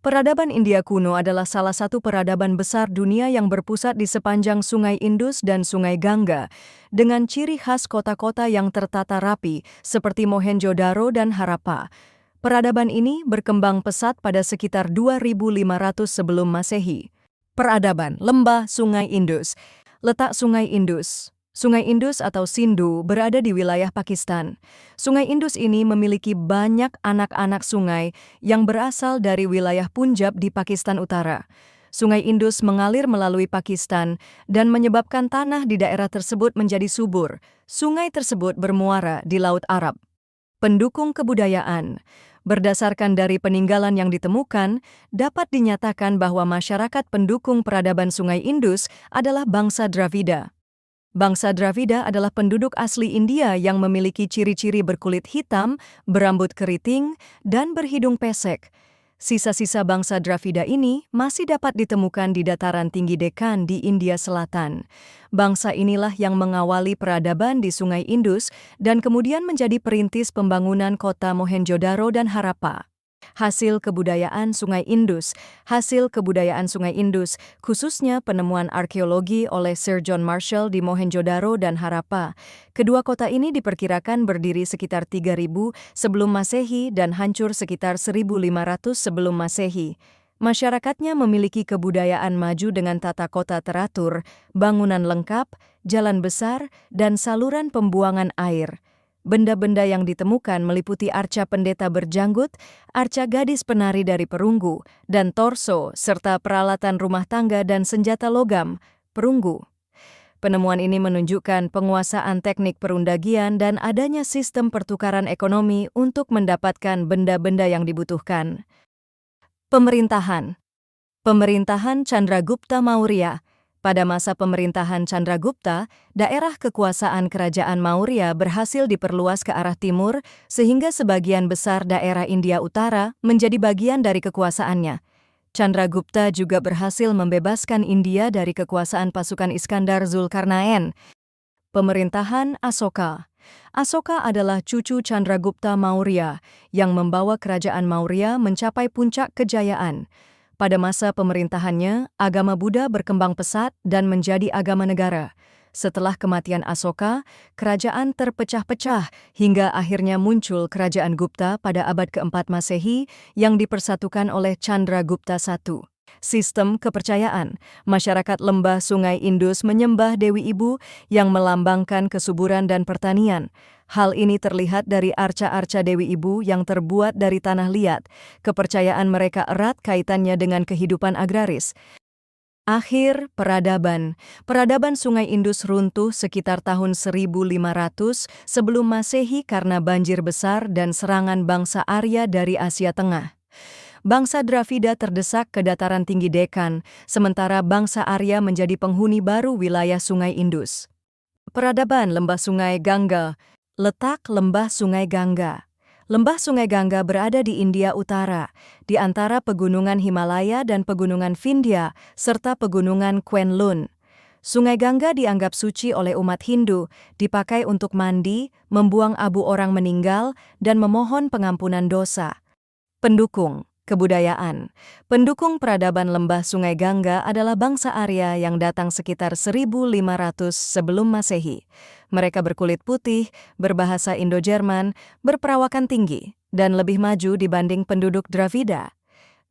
Peradaban India kuno adalah salah satu peradaban besar dunia yang berpusat di sepanjang Sungai Indus dan Sungai Gangga, dengan ciri khas kota-kota yang tertata rapi seperti Mohenjo-daro dan Harappa. Peradaban ini berkembang pesat pada sekitar 2500 sebelum Masehi. Peradaban Lembah Sungai Indus. Letak Sungai Indus. Sungai Indus atau Sindhu berada di wilayah Pakistan. Sungai Indus ini memiliki banyak anak-anak sungai yang berasal dari wilayah Punjab di Pakistan Utara. Sungai Indus mengalir melalui Pakistan dan menyebabkan tanah di daerah tersebut menjadi subur. Sungai tersebut bermuara di Laut Arab. Pendukung kebudayaan. Berdasarkan dari peninggalan yang ditemukan, dapat dinyatakan bahwa masyarakat pendukung peradaban Sungai Indus adalah bangsa Dravida. Bangsa Dravida adalah penduduk asli India yang memiliki ciri-ciri berkulit hitam, berambut keriting, dan berhidung pesek. Sisa-sisa bangsa Dravida ini masih dapat ditemukan di dataran tinggi Deccan di India Selatan. Bangsa inilah yang mengawali peradaban di Sungai Indus dan kemudian menjadi perintis pembangunan kota Mohenjo-daro dan Harappa. Hasil kebudayaan Sungai Indus. Hasil kebudayaan Sungai Indus, khususnya penemuan arkeologi oleh Sir John Marshall di Mohenjo-daro dan Harappa. Kedua kota ini diperkirakan berdiri sekitar 3000 sebelum Masehi dan hancur sekitar 1500 sebelum Masehi. Masyarakatnya memiliki kebudayaan maju dengan tata kota teratur, bangunan lengkap, jalan besar, dan saluran pembuangan air. Benda-benda yang ditemukan meliputi arca pendeta berjanggut, arca gadis penari dari perunggu, dan torso, serta peralatan rumah tangga dan senjata logam, perunggu. Penemuan ini menunjukkan penguasaan teknik perundagian dan adanya sistem pertukaran ekonomi untuk mendapatkan benda-benda yang dibutuhkan. Pemerintahan. Pemerintahan Chandragupta Maurya. Pada masa pemerintahan Chandragupta, daerah kekuasaan kerajaan Maurya berhasil diperluas ke arah timur sehingga sebagian besar daerah India Utara menjadi bagian dari kekuasaannya. Chandragupta juga berhasil membebaskan India dari kekuasaan pasukan Iskandar Zulkarnain. Pemerintahan Asoka. Asoka adalah cucu Chandragupta Maurya yang membawa kerajaan Maurya mencapai puncak kejayaan. Pada masa pemerintahannya, agama Buddha berkembang pesat dan menjadi agama negara. Setelah kematian Asoka, kerajaan terpecah-pecah hingga akhirnya muncul kerajaan Gupta pada abad keempat Masehi yang dipersatukan oleh Chandragupta I. Sistem kepercayaan. Masyarakat lembah Sungai Indus menyembah Dewi Ibu yang melambangkan kesuburan dan pertanian. Hal ini terlihat dari arca-arca Dewi Ibu yang terbuat dari tanah liat. Kepercayaan mereka erat kaitannya dengan kehidupan agraris. Akhir peradaban. Peradaban Sungai Indus runtuh sekitar tahun 1500 sebelum Masehi karena banjir besar dan serangan bangsa Arya dari Asia Tengah. Bangsa Dravida terdesak ke dataran tinggi Deccan, sementara bangsa Arya menjadi penghuni baru wilayah Sungai Indus. Peradaban Lembah Sungai Gangga. Letak Lembah Sungai Gangga. Lembah Sungai Gangga berada di India Utara, di antara pegunungan Himalaya dan pegunungan Vindhya, serta pegunungan Kwenlun. Sungai Gangga dianggap suci oleh umat Hindu, dipakai untuk mandi, membuang abu orang meninggal, dan memohon pengampunan dosa. Pendukung kebudayaan. Pendukung peradaban Lembah Sungai Gangga adalah bangsa Arya yang datang sekitar 1500 sebelum Masehi. Mereka berkulit putih, berbahasa Indo-Jerman, berperawakan tinggi, dan lebih maju dibanding penduduk Dravida.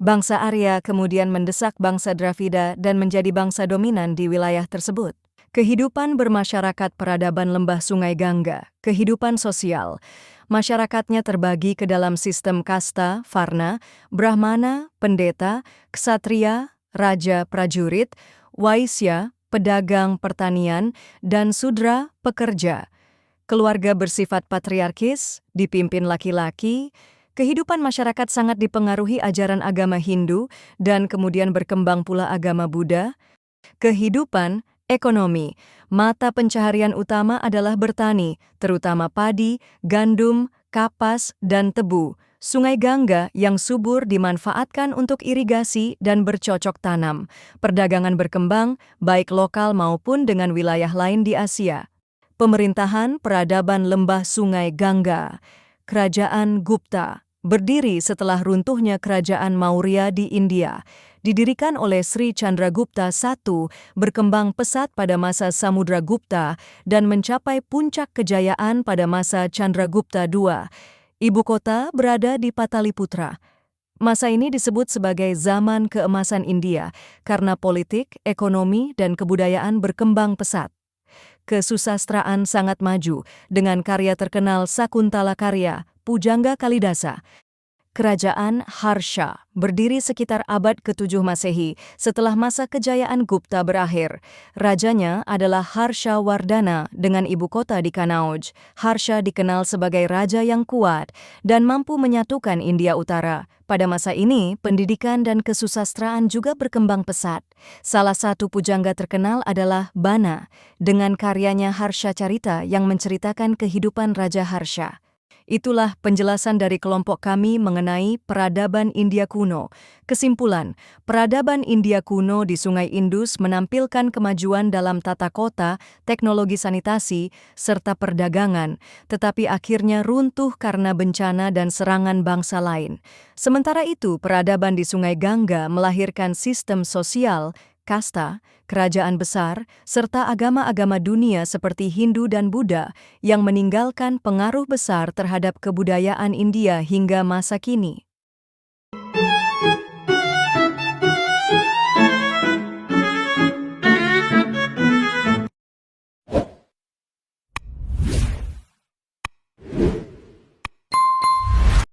Bangsa Arya kemudian mendesak bangsa Dravida dan menjadi bangsa dominan di wilayah tersebut. Kehidupan bermasyarakat peradaban Lembah Sungai Gangga. Kehidupan sosial. Masyarakatnya terbagi ke dalam sistem kasta, varna, brahmana, pendeta, ksatria, raja prajurit, waisya, pedagang pertanian, dan sudra pekerja. Keluarga bersifat patriarkis, dipimpin laki-laki. Kehidupan masyarakat sangat dipengaruhi ajaran agama Hindu dan kemudian berkembang pula agama Buddha. Kehidupan ekonomi. Mata pencaharian utama adalah bertani, terutama padi, gandum, kapas, dan tebu. Sungai Gangga yang subur dimanfaatkan untuk irigasi dan bercocok tanam. Perdagangan berkembang, baik lokal maupun dengan wilayah lain di Asia. Pemerintahan peradaban Lembah Sungai Gangga. Kerajaan Gupta. berdiri setelah runtuhnya kerajaan Maurya di India. Didirikan oleh Sri Chandragupta I, berkembang pesat pada masa Samudragupta dan mencapai puncak kejayaan pada masa Chandragupta II. Ibu kota berada di Pataliputra. Masa ini disebut sebagai zaman keemasan India karena politik, ekonomi, dan kebudayaan berkembang pesat. Kesusastraan sangat maju dengan karya terkenal Sakuntala Karya, Pujangga Kalidasa. Kerajaan Harsha berdiri sekitar abad ke-7 Masehi setelah masa kejayaan Gupta berakhir. Rajanya adalah Harsha Wardhana dengan ibu kota di Kanauj. Harsha dikenal sebagai raja yang kuat dan mampu menyatukan India Utara. Pada masa ini, pendidikan dan kesusastraan juga berkembang pesat. Salah satu pujangga terkenal adalah Bana, dengan karyanya Harsha Carita yang menceritakan kehidupan Raja Harsha. Itulah penjelasan dari kelompok kami mengenai peradaban India kuno. Kesimpulan, peradaban India kuno di Sungai Indus menampilkan kemajuan dalam tata kota, teknologi sanitasi, serta perdagangan, tetapi akhirnya runtuh karena bencana dan serangan bangsa lain. Sementara itu, peradaban di Sungai Gangga melahirkan sistem sosial, kasta, kerajaan besar, serta agama-agama dunia seperti Hindu dan Buddha yang meninggalkan pengaruh besar terhadap kebudayaan India hingga masa kini.